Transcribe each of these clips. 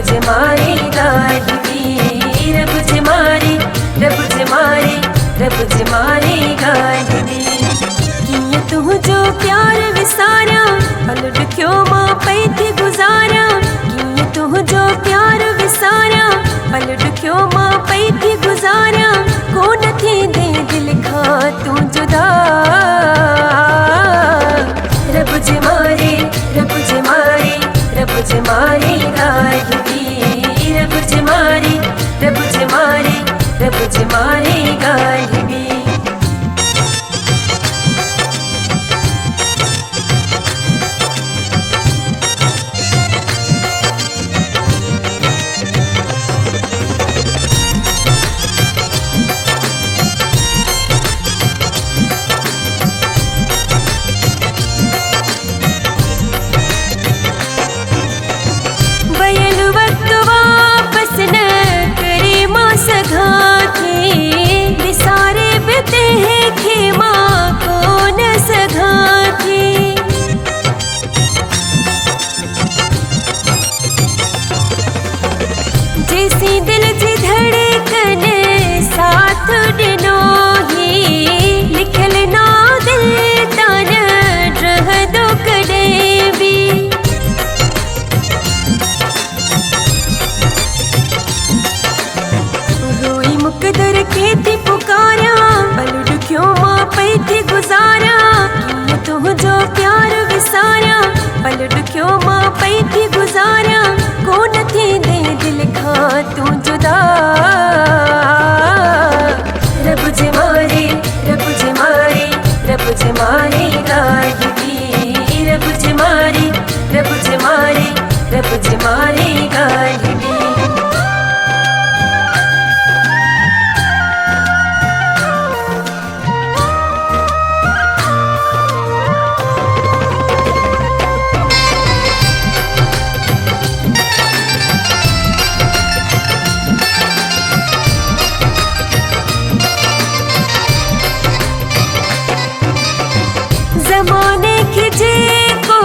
जे मारी गाढ़ी, रब जे मारी, रब जे मारी, रब जे मारी गाढ़ी। किए तू जो प्यार विसारा पल ॾुखियो मां पई थी गुज़ारा। किए तू जो प्यार विसारा पल ॾुखियो मां पई थी गुज़ारा। कोन थींदे दिल खां तू जुदा। रब जे मारी, रब जे मारी, रब जे मारी गाढ़ी, रब जे मारी, रब जे मारी, रब जे मारी गाढ़ी। जैसी दिल जी धड़कन साथ ॾिनो ही लिखल ना दिल तान रहंदो कॾहिं बि। रोई मुक़दर खे थी पुकारिया पल ॾुखियो मां पई थी गुज़ारा। कीअं तुंहिंजो प्यार विसारिया पल ॾुखियो मां पई थी गुज़ारा। कोन थींदे दिल खां तू जुदा। रब जे मारी, रब जे मारी, रब जे मारी गाढ़ी, रब जे मारी, रब जे मारी, रब जे मारी गाढ़ी। ज़माने खे जेको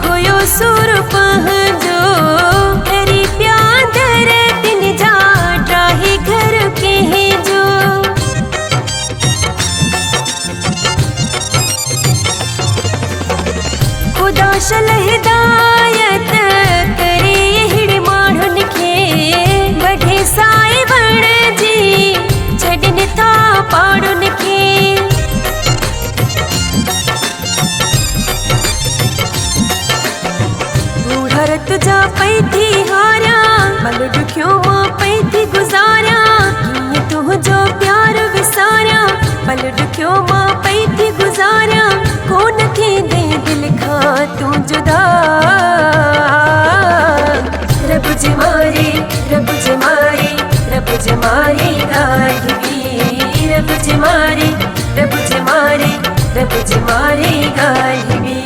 हुयो सुर पंहिंजो हरी प्यादर तिन जा ड्राही घर कंहिंजो। ख़ुदा शल हिदायत करे अहिड़े माण्हुनि खे वढे साए वण जी छॾनि था पाड़ुनि खे। तुझा पई थी हारा पल ॾुखियो मां पई थी गुज़ारा। कीअं तुंहिंजो प्यार विसारा पल ॾुखियो मां पई थी गुज़ारा। कोन थींदे दिल खां तू जुदा। रब जे मारी, रब जे मारी, रब जे मारी गाढ़ी, रब जे मारी, रब जे मारी, रब जे मारी गाढ़ी।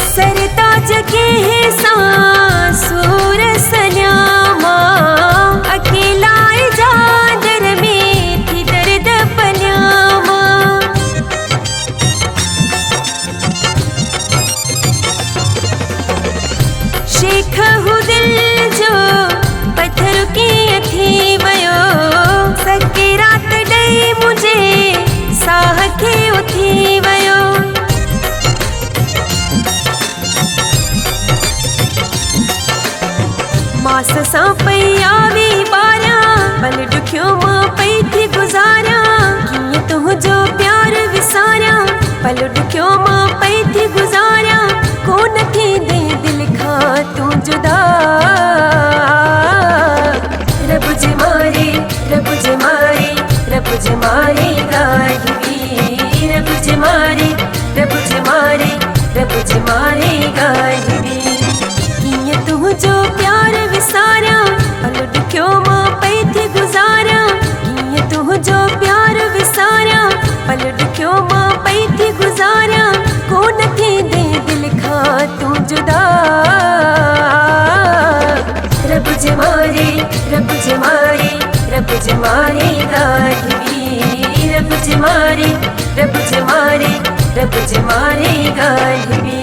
सरताज के सूर सल्यामा अकेला जादर में थी दर्द पल्यामा। शेख हूँ दिल जो पत्थर कीअं थी वियो। सके रात ॾेई मुझे साह खे उथी वियो। मास सां पई आवी ॿारिया पल ॾुखियो मां पई थी गुज़ारा। कीअं तुंहिंजो प्यार विसारिया पल ॾुखियो मां पई थी गुज़ारा। कोन थींदे दिल खां तू जुदा। रब जे मारी, रब जे मारी, रब जे मारी गाढ़ी, रब जे मारी, रब जे मारी, रब जे मारी गाढ़ी। कीअं तुंहिंजो प्यार विसारिया पल ॾुखियो मां पई थी गुज़ारा। कीअं तुंहिंजो प्यार विसारिया पल ॾुखियो मां मारे गाढ़वी रब ज मारे रब ज मारे रब ज मारे गाढ़वी